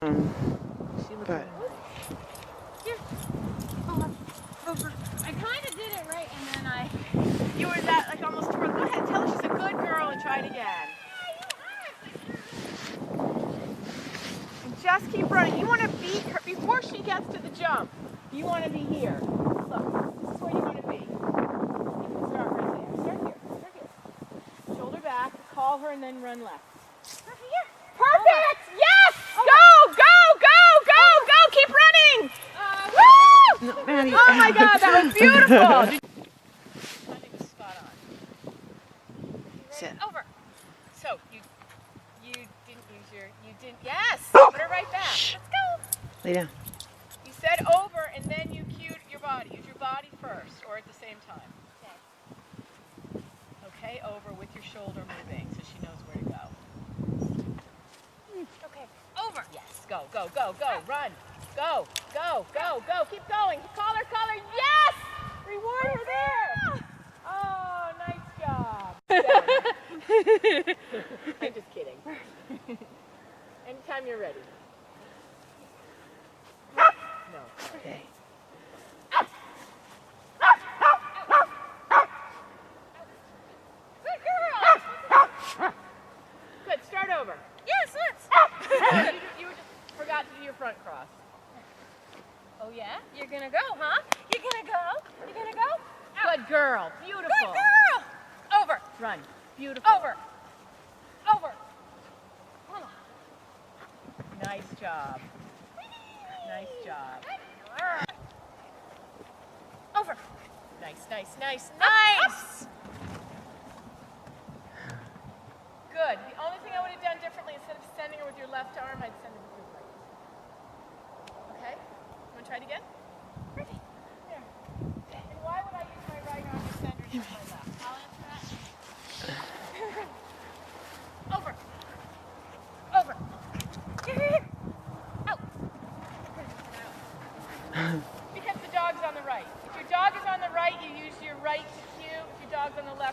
But here. Over. I kind of did it right, and then you were that like almost toward. Go ahead, tell her she's a good girl and try it again. And just keep running. You want to beat her before she gets to the jump. You want to be here. Look, this is where you want to be. You can start right there. Start here. Start here. Shoulder back. Call her and then run left. Start here. Perfect! Yes! Go! Go! Go! Go! Go! Keep running! Woo! no, Maddie. Oh my God, that was beautiful! Timing was spot on. Sit. Over. So you didn't use you didn't. Yes. Put her right back. Let's go. Lay down. You said over, and then you cued your body. Use your body first, or at the same time. Okay. Over with your shoulder moving, so she knows where to go. Okay. Over. Yes. Go. Go. Go. Go. Run. Go. Go. Go. Go. Keep going. Call her. Call her. Yes. Reward her there. Oh, nice job. I'm just kidding. Anytime you're ready. No. Okay. Good girl. Good. Start over. Yes, let's. You just forgot to do your front cross. Oh yeah? You're gonna go, huh? You're gonna go? You're gonna go? Good girl. Beautiful. Good girl. Over. Run. Beautiful. Over. Over. Come on. Nice job. Nice job. Over. Nice, nice, nice, nice. Good. The only thing I would have done differently, instead of sending her with your left arm, I'd send her with your right. Okay? You want to try it again? Ready. There. And why would I use my right arm to send her to my left? I'll answer that. Over. Over. Out. Because the dog's on the right. If your dog is on the right, you use your right to cue. If your dog's on the left,